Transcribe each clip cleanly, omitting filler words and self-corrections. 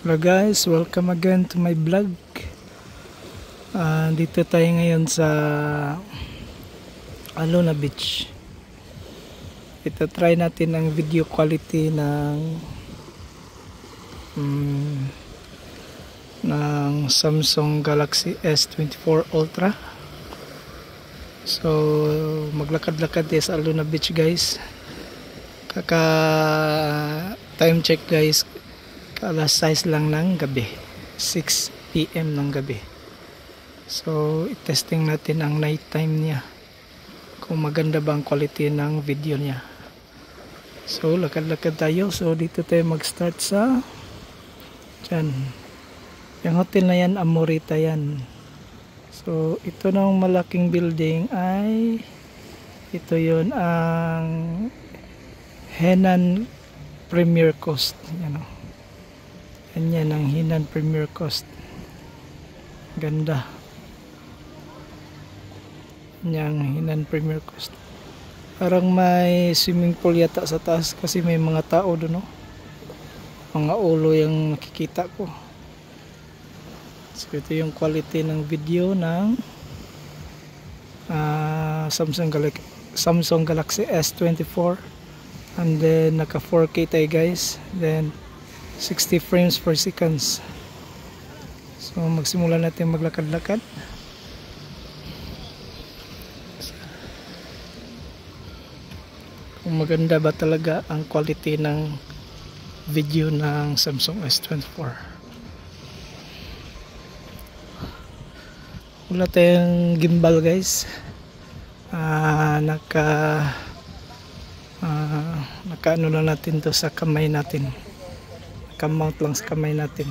Hello guys, welcome again to my vlog. Dito tayo ngayon sa Alona Beach. Ito try natin ang video quality ng Samsung Galaxy S24 Ultra. So maglakad-lakad tayo sa Alona Beach guys. Kaka time check guys, alas 6 lang ng gabi, 6 PM ng gabi. So i-testing natin ang night time niya, kung maganda ba ang quality ng video niya. So lakad-lakad tayo. So dito tayo mag-start sa dyan. Yung hotel na yan, Amorita yan. So ito ng malaking building ay ito yun, ang Henan Premier Coast. Yan o, yan ang Henan Premier Coast. Ganda yang Henan Premier Coast. Parang may swimming pool yata sa taas kasi may mga tao doon, no? Mga ulo yung nakikita ko. So ito yung quality ng video ng Samsung Galaxy S24, and then naka 4K tayo guys, then 60 frames per seconds. So magsimula natin maglakad-lakad. Kung maganda ba talaga ang quality ng video ng Samsung S24. Wala tayong gimbal guys. Naka ano na natin to sa kamay natin. Naka-mount lang sa kamay natin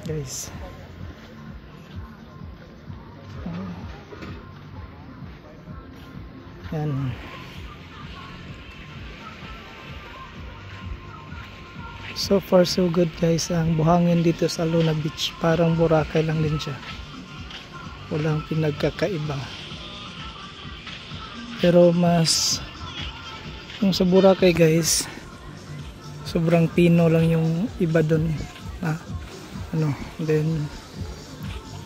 guys. Yan. So far so good guys. Ang buhangin dito sa Alona Beach parang Boracay lang din siya, walang pinagkakaiba. Pero mas yung sa Boracay guys, sobrang pino lang yung iba dun na ano, then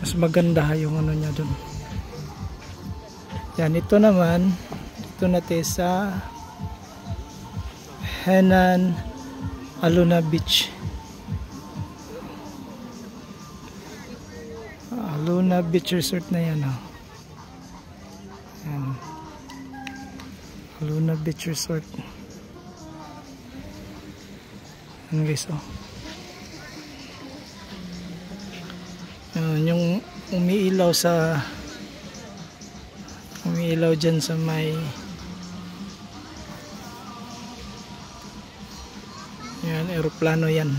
mas maganda yung ano niya dun. Yan, ito naman, ito natin sa Henan Alona Beach. Alona Beach Resort na yan, oh. Yan. Alona Beach Resort. Yan guys, oh. Yan, yung umiilaw dyan sa may yan, aeroplano yan.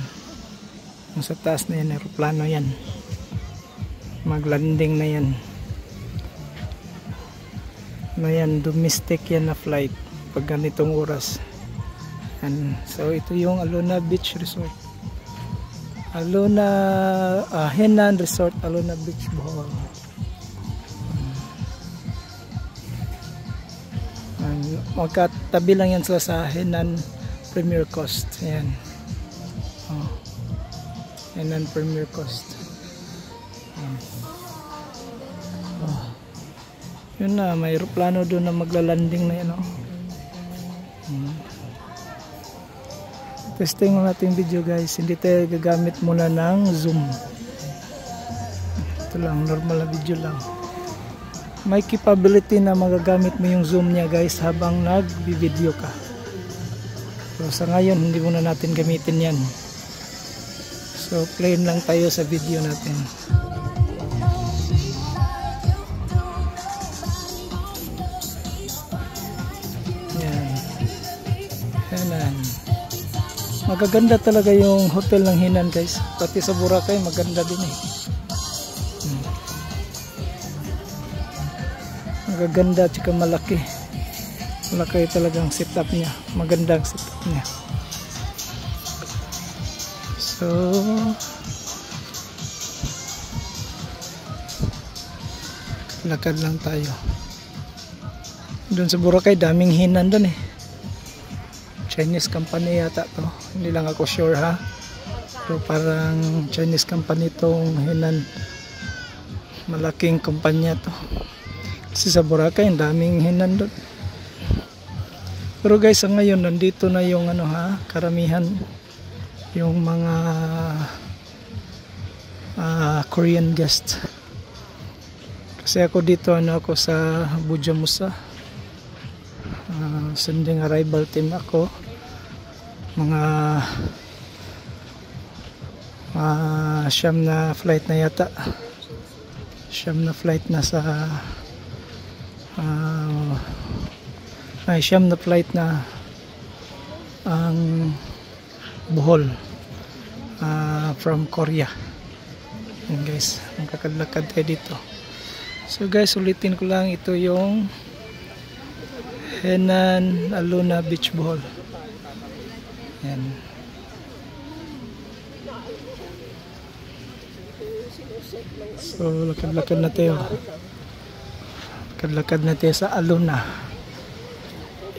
Yung sa taas na yan, aeroplano yan. Maglanding na yan. Ano yan, domestic yan na flight pag ganitong oras. And so ito yung Alona Beach Resort. Henan Resort, Alona Beach, Bohol. Magkatabi lang yan sila sa Henan Premier Coast. Ayan. Oh. Henan Premier Coast. Oh. Yun na, may aeroplano doon na maglalanding na yan, oh. Testing natin video guys. Hindi tayo gagamit muna ng zoom. Ito lang, normal na video lang. May capability na magagamit mo yung zoom niya guys habang nag-video ka. So sa ngayon hindi muna natin gamitin yan. So plain lang tayo sa video natin. Yan. Henan. Magaganda talaga yung hotel ng Henan guys. Pati sa Boracay maganda din eh. Magaganda at saka malaki. Malaki talagang setup niya. Magandang setup niya. So lakad lang tayo. Doon sa Boracay daming Henan doon eh. Chinese company yata to. Hindi lang ako sure ha. Pero parang Chinese company tong Henan. Malaking kumpanya to. Kasi sa Boracay, ang daming Henan doon. Pero guys, sa ngayon, nandito na yung karamihan. Yung mga Korean guests. Kasi ako dito, ako sa Bujamusa. Sending arrival team ako. Mga siyam na flight na yata. Siyam na flight na sa siyam na flight na ang Bohol from Korea. Yan guys, magkakadlakad tayo dito. So guys, ulitin ko lang, ito yung Henan Aluna Beach Bohol. Yan. So lakad-lakad na tayo. Lakad-lakad na tayo sa Aluna.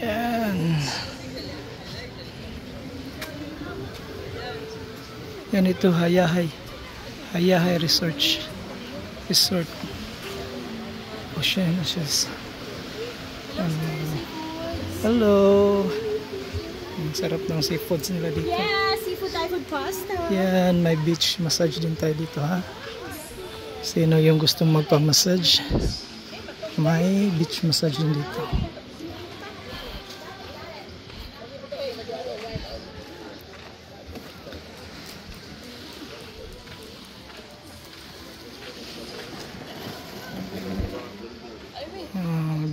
Yan. Yan, ito Hayahay. Hayahay Resort. Ocean. Hello. Ang sarap ng seafoods nila dito. Yeah, seafood typhoid pasta. Yan, may beach massage din tayo dito ha. Sino yung gustong magpa-massage? May beach massage din dito.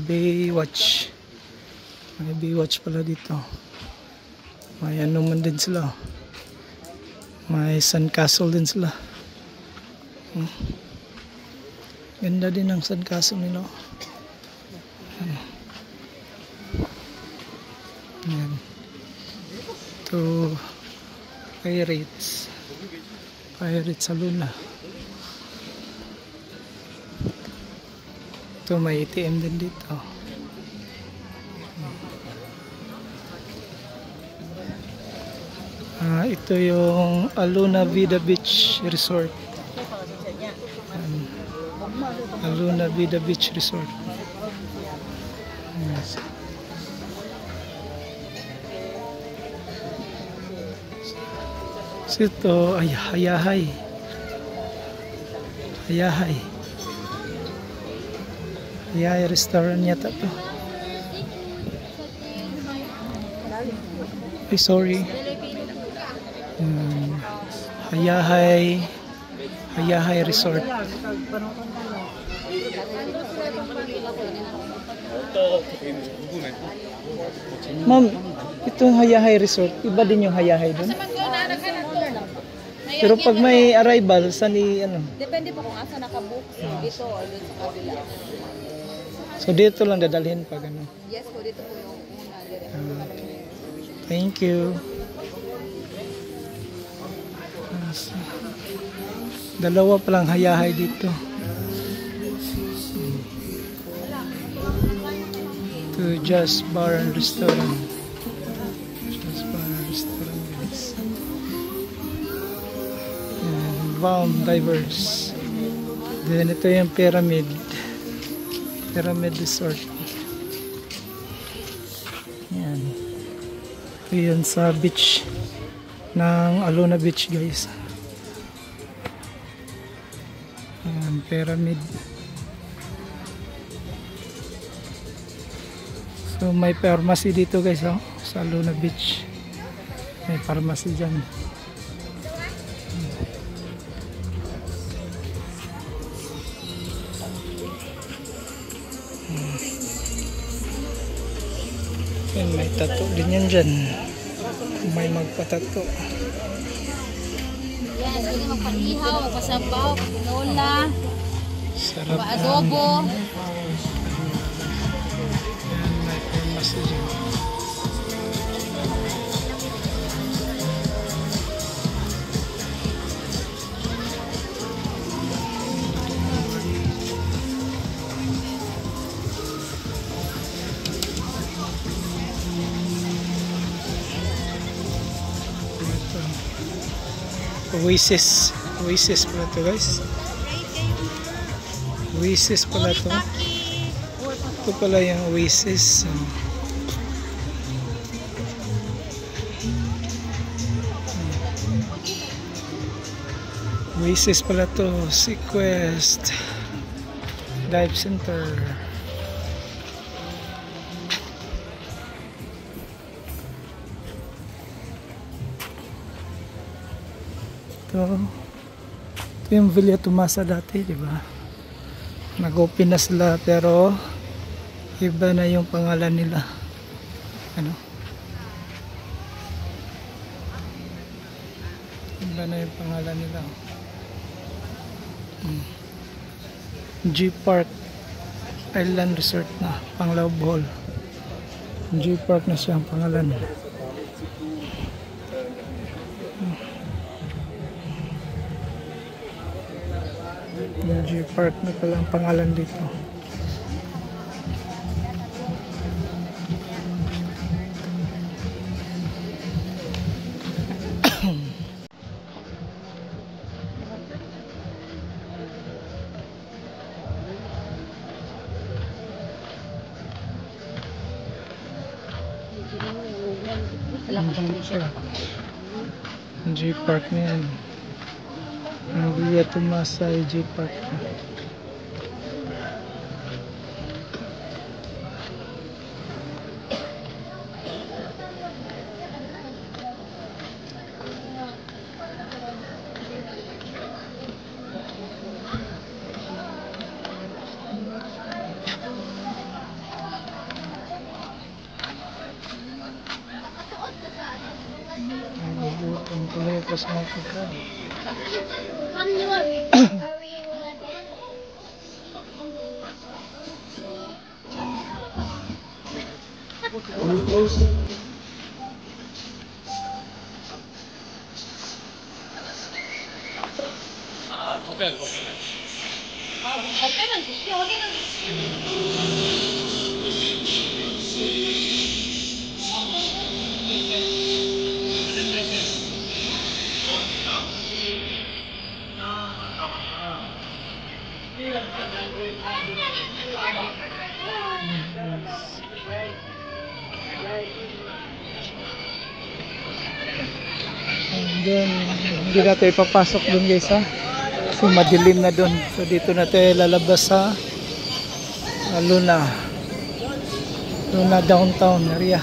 Baywatch. May Baywatch pala dito. May ano man din sila. May sandcastle din sila. Ganda din ang sandcastle nila. Yan. Ito Pirates sa Luna. Ito may ATM din dito. Ito yung Aluna Vida Beach Resort. Aluna Vida Beach Resort. Yes. So ito ay Hayahay. Hayahay restaurant yata to. Ay, sorry. Hayahay Resort. Ma'am, itong Hayahay Resort, iba din yung Hayahay doon? Pero pag may arrival, saan Depende po kung asa nakabook. Dito o doon sa kabila. So dito lang dadalhin pag ano? Yes po, dito po yung una. Thank you. Dalawa palang Hayahay dito. To Just Bar and Restaurant. Just Bar and Restaurant, guys. And Baum Divers. Then ito yung Pyramid Resort. Yan. Ito yun sa beach ng Aluna Beach, guys. Yan, Pyramid. So may pharmacy dito, guys, sa Aluna Beach. May pharmacy dyan. Yan, may tattoo din yan dyan. May magpatato. Yan, pwede magpanihaw, magpasabaw, lola, Sarap. adobo. Yan, may pharmacy dyan. Oasis. Oasis pala to guys. Oasis pala to. Ito pala yung Oasis. Oasis pala to. Sequest Dive Center. Ito yung Villa Tomasa dati, di ba? Nag-open na sila pero iba na yung pangalan nila. Ano? Iba na yung pangalan nila. G Park Island Resort na, Panglao Bohol. G Park na siya ang pangalan. G Park na pala ang pangalan dito. G Park na yan. Ang Villa Tomasa ay G Park na. Ang kulay pa sa mga pagkain. Doon, hindi natin ipapasok doon guys ha, kasi madilim na doon. So dito natin lalabas sa Luna downtown area.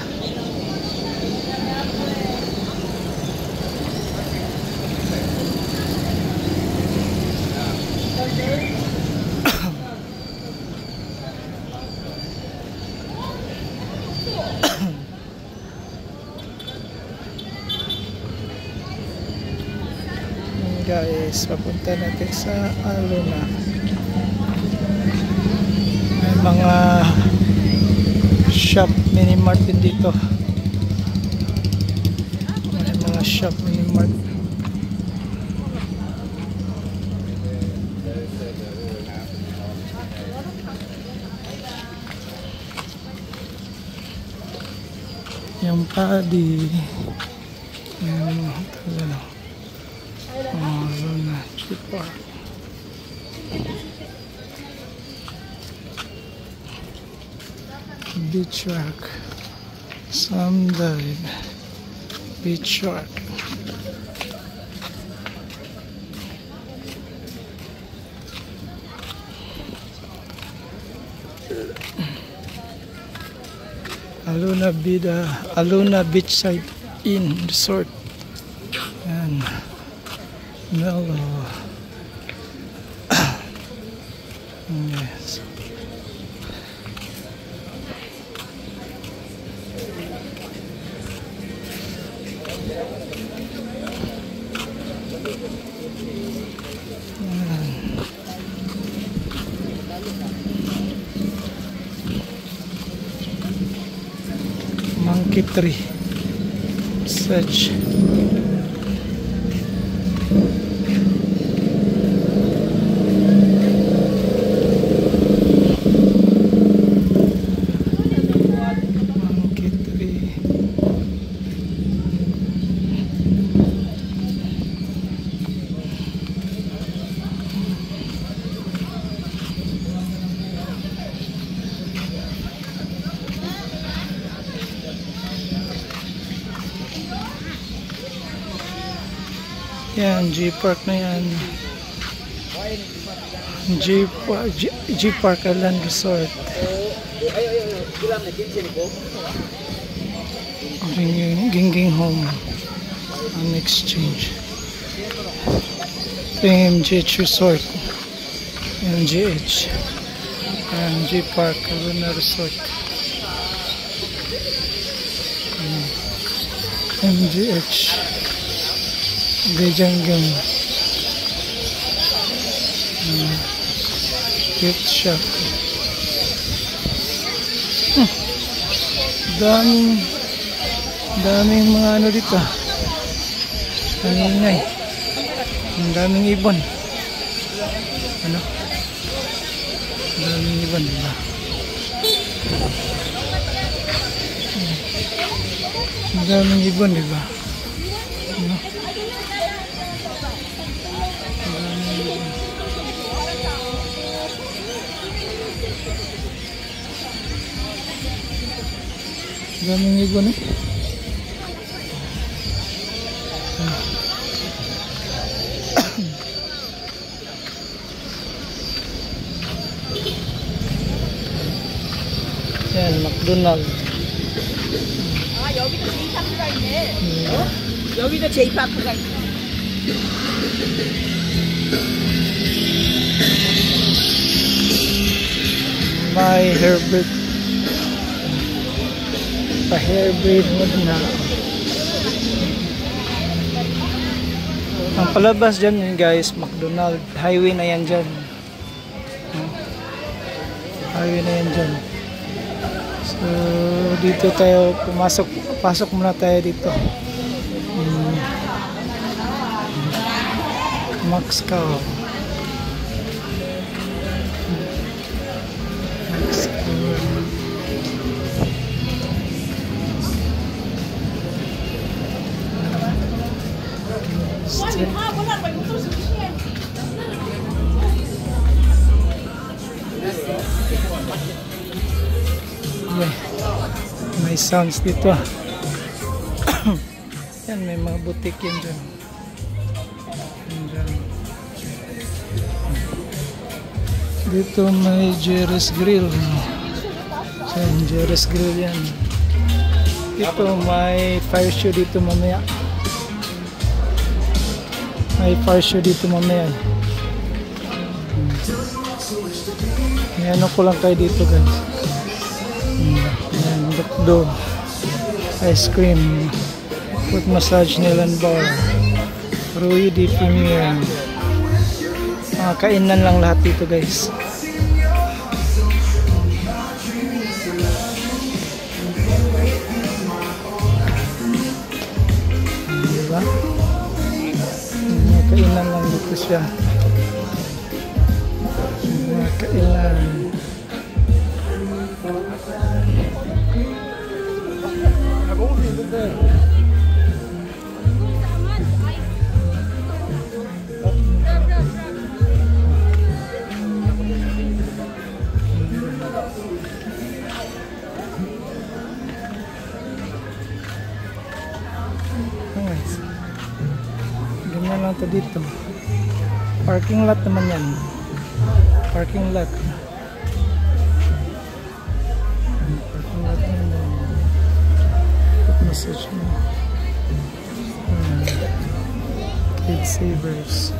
Guys, papunta natin sa Luna. May mga shop mini mart din dito. May mga shop mini mart. Yung padi. Yung ano. Luna Park. Beach Rock, some dive, Beach Rock. Aluna Beachside Inn Resort. Yan. Mellow. Yes. Monkey Tree. Search. Yan, G-Park na yan. G-Park Island Resort. Gingging Home on exchange. Ito yung MGH Resort. MGH. Ayan, G-Park Island Resort. MGH. Bejanggam. Gift shop. Daming mga ano dito. Ang daming ibon. Ano? Ang daming ibon, diba? Ang daming ibon, diba? Ano? Daming ibon eh. Yan, McDonald's. 아, 여기도 J-파크가 있네. 여기도 J-파크가 있네. My Herbert. Pa-Herbert mo na. Ang palabas dyan yun guys, McDonald's. Highway na yan dyan. Highway na yan dyan. So, dito tayo pasok muna tayo dito. Max Cow. Max Cow. May sounds dito. Yan, may mga butik yan dyan. Dito may Jerry's Grill. Yan, Jerry's Grill yan. Dito may fire show dito mamaya. May fire show dito mamaya. May ano ko lang kayo dito guys. Ayan, Dokdo. Ice cream. Foot massage nail and bar. Rui di Premier. Mga kainan lang lahat dito guys. Diba? Mga kainan lang dito siya. Mga kainan. Ganyan lang ito dito. Parking lot naman yan. Parking lot. Parking lot naman. Put message mo. Kid Savers.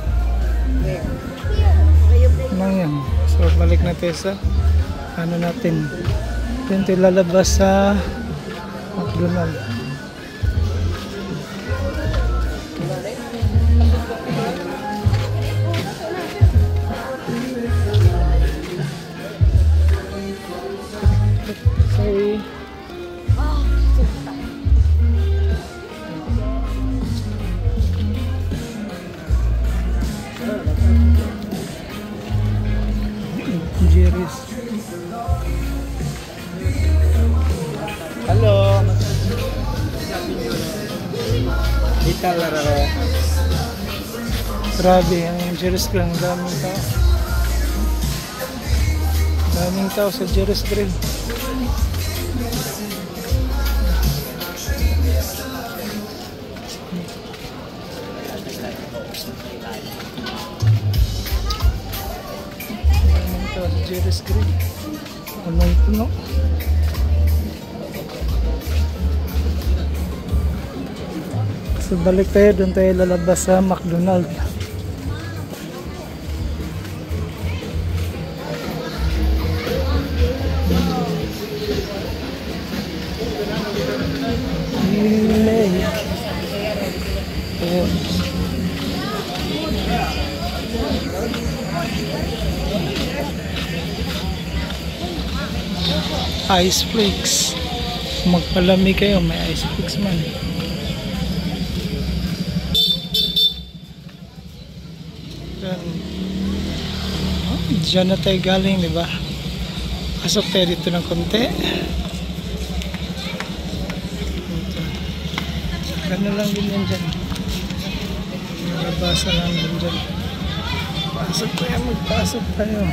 Ano yan? So balik natin sa ano natin. Then tayo lalabas sa McDonald's. Sorry. Jerry's. Halo. Kita lararo. Grabe, ang Jerry's Grill, daming tao. Daming tao sa Jerry's Grill. Ito, Jerry's Grill. Punong-puno. So balik tayo, doon tayo lalabas sa McDonald's. Ice flakes. Magpalami kayo, may ice flakes man. Diyan na tayo galing, di ba? Pasok tayo dito ng konti. Gano'n lang din yan dyan. Nabasa lang din dyan. Pasok tayo, magpasok tayo.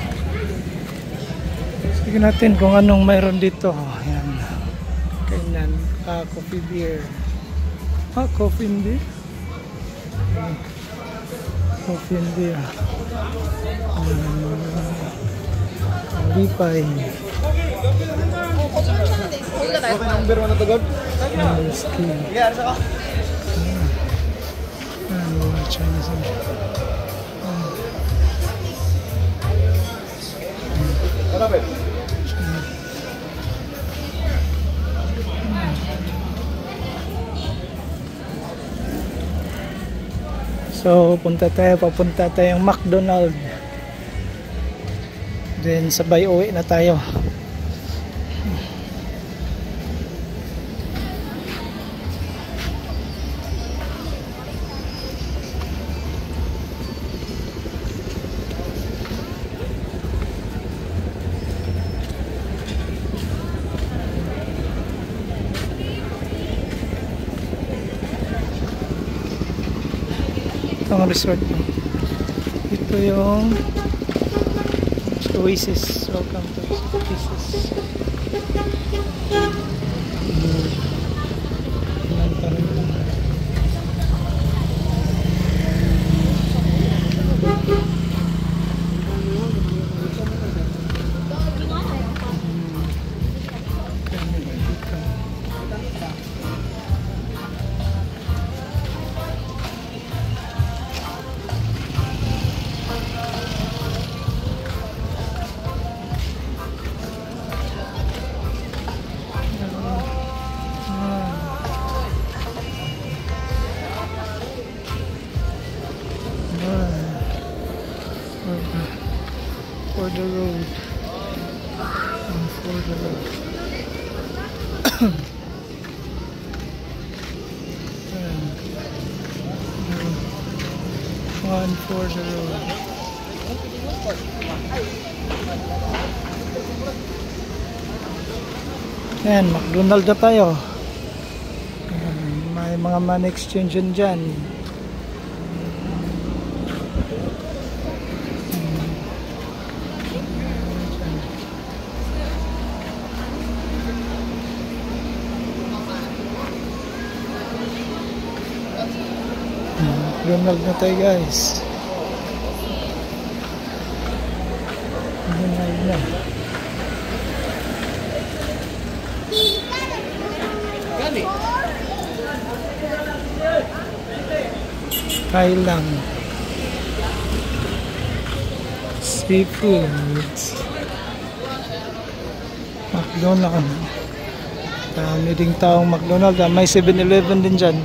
Sige natin kung anong mayroon dito. Ayan. Kainan. Coffee beer. Coffee and beer. Coffee and beer. Lipay. Number 1 na to, God? Ski. Yeah, arsa ka? Mga Chinese. Ano ba? So, papunta tayong McDonald's. Then, sabay uwi na tayo. Itong resort. Ito yung Oasis. Welcome to Oasis. For the road. For the road. One for the road. Ayan, McDonald's na tayo. May mga money exchange dyan. McDonald's na tayo, guys. McDonald's na. Kain lang. Seafoods. McDonald's. Dami ding taong McDonald's. May 7-Eleven din dyan.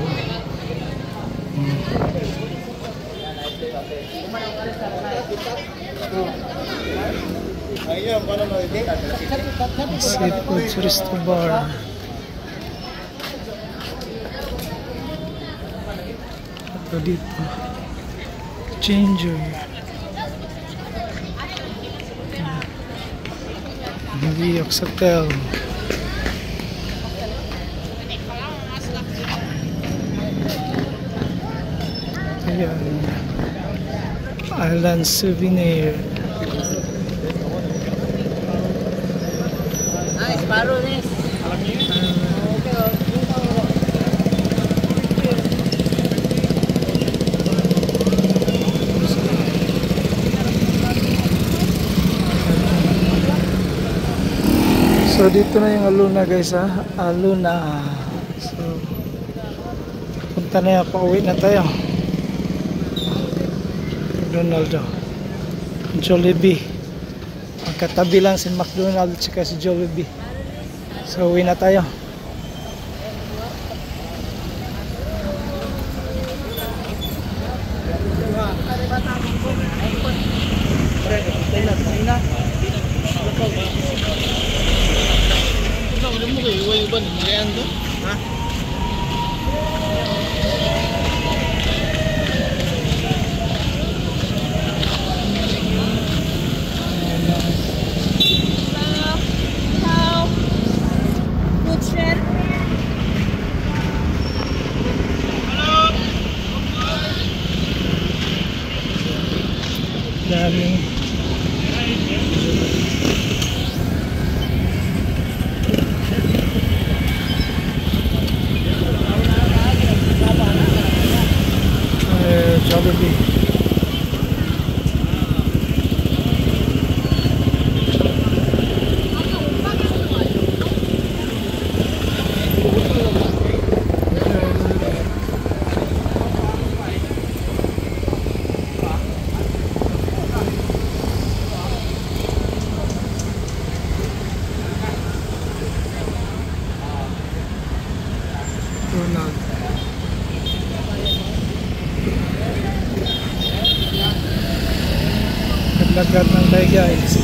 Seafoods Resto Bar. Ito dito. Changer. York Hotel. Ayan. Island Souvenir. Barones. So dito na yung Aluna guys ha. Aluna. So punta na yan. Pauwi na tayo. McDonald's. Jollibee. Magkatabi lang si McDonald's at si Jollibee. So uwi na tayo. Food share. Daming Jollibee. Ronald. Naglagad ng tayo guys.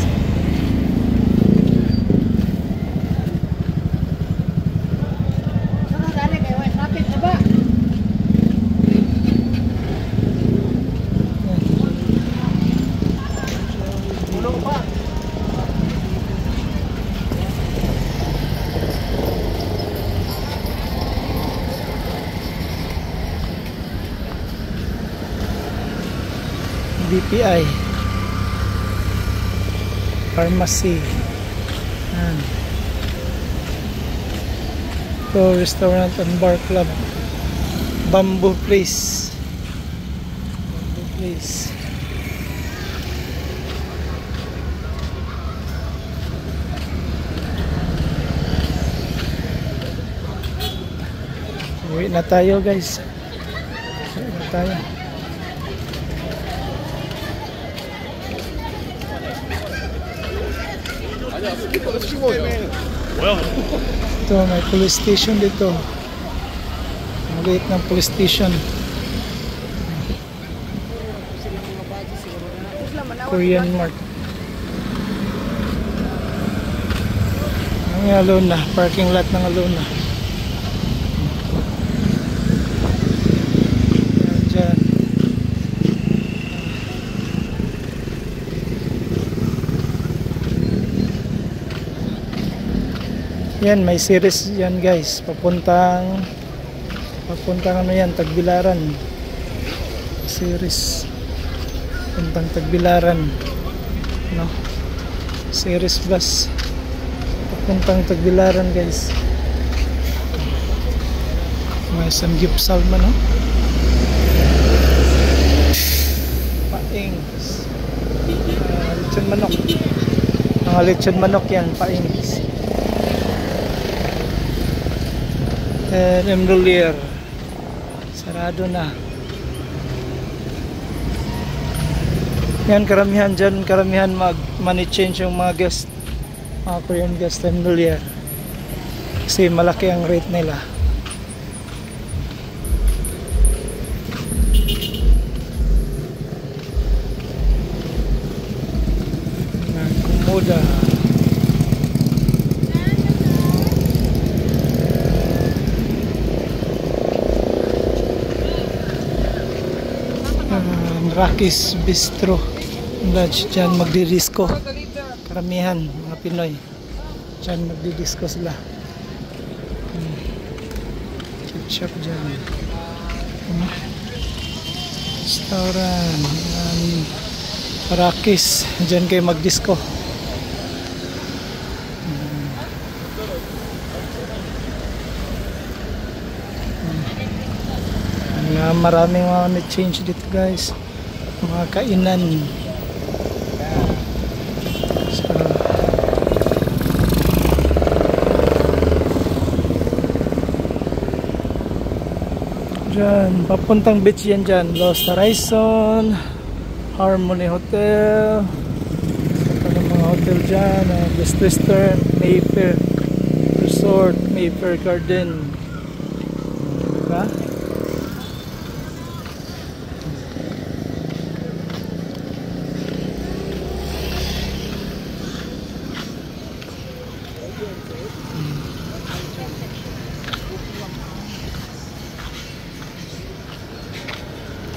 BPI Pharmacy. So restaurant and bar club. Bamboo Place. Bamboo Place. Uwi na tayo guys. Uwi na tayo. Ito may police station dito. Maliit ng police station. Korean Mart. Ang Alona, parking lot ng Alona. Diyan. Yan, may series yan guys. Papuntang ano yan, Tagbilaran. Series. Papuntang Tagbilaran. No? Series bus. Papuntang Tagbilaran guys. May Samgyupsal man, no? Paings. Lechon manok. Mga lechon manok yan, paings. Emdolier sarado na yan. Karamihan dyan, money change yung mga guest, mga Korean guest. Emdolier kasi malaki ang rate nila. Komoda. Rocky's Bistro Lodge. Diyan magdidisco karamihan mga Pinoy. Diyan magdidisco sila. Ketchup dyan. Restaurant Rocky's. Diyan kayo magdisco. Maraming mga change dito guys, mga kainan. So, Dyan, papuntang beach yan dyan. Los Horizon, Harmony Hotel. Ano mga hotel dyan? Best Western, Mayfair Resort, Mayfair Garden. Diba?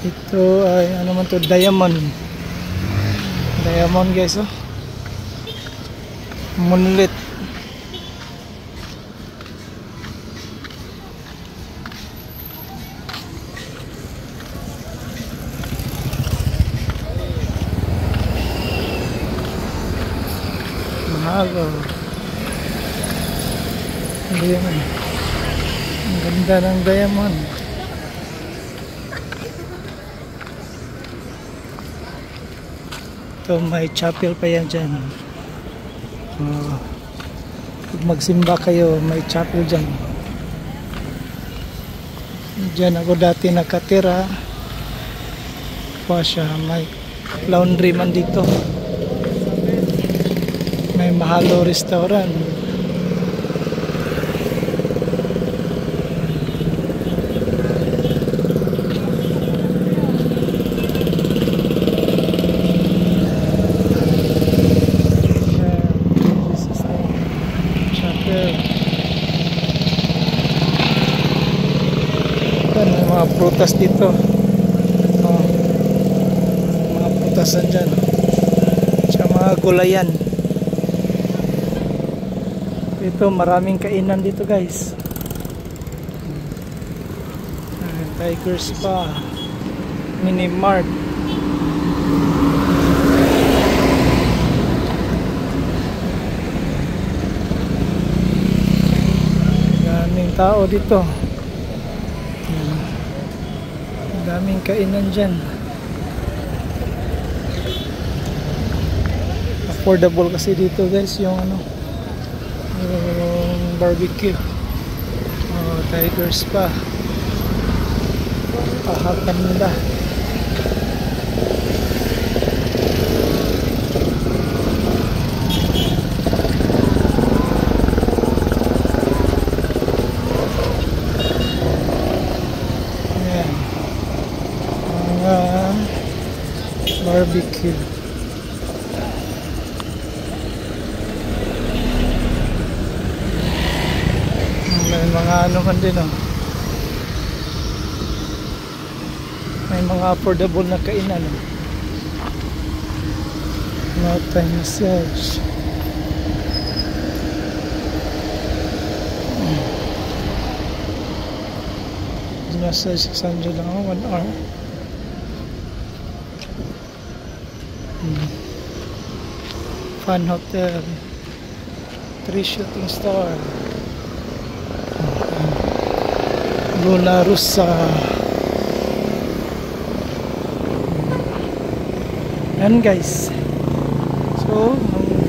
Ito ay ano man to, diamond guys, oh. Moonlit. Mahal, oh. Diamond. Ang ganda ng diamond. So may chapel pa yan dyan. Pag magsimba kayo, may chapel dyan. Dyan ako dati nakatira. Pa siya, may laundry man dito. May Mahalo restaurant. May mga prutas dito. Mga prutasan dyan. Sa mga gulayan. Ito maraming kainan dito guys. Tiger Spa, Mini Mart. Daming tao dito. Daming kainan dyan. Affordable kasi dito guys yung ano, yung barbecue. Tiger Spa. Pahakan nila. Barbecue. May mga ano man din, oh. May mga affordable na kainan, oh. No time massage. Massage 600 lang, 1 hour. Fun Hotel, 3 shooting star, Luna Rossa. Yan guys. So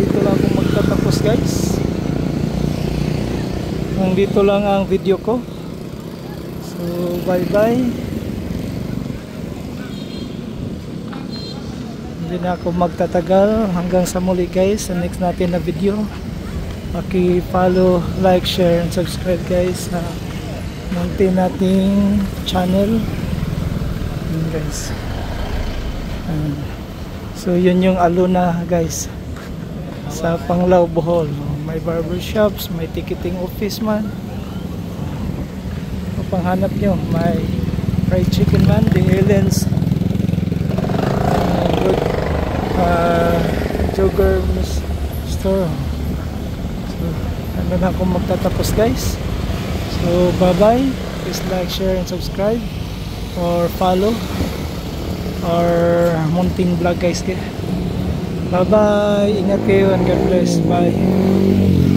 dito lang ako magtatapos guys. Dito lang ang video ko. So bye bye. Hindi na ako magtatagal. Hanggang sa muli guys, sa next natin na video. Paki-follow, like, share, and subscribe guys sa munti nating channel. Yun guys. So yun yung Aluna guys, sa Panglao, Bohol. May barbershops, may ticketing office man. Kung panghanap nyo, may fried chicken man, the Aliens, jogger store. So ano na akong magtatapos guys. So bye bye. Please like, share, and subscribe or follow our munting vlog guys. Bye bye. Ingat kayo and God bless. Bye.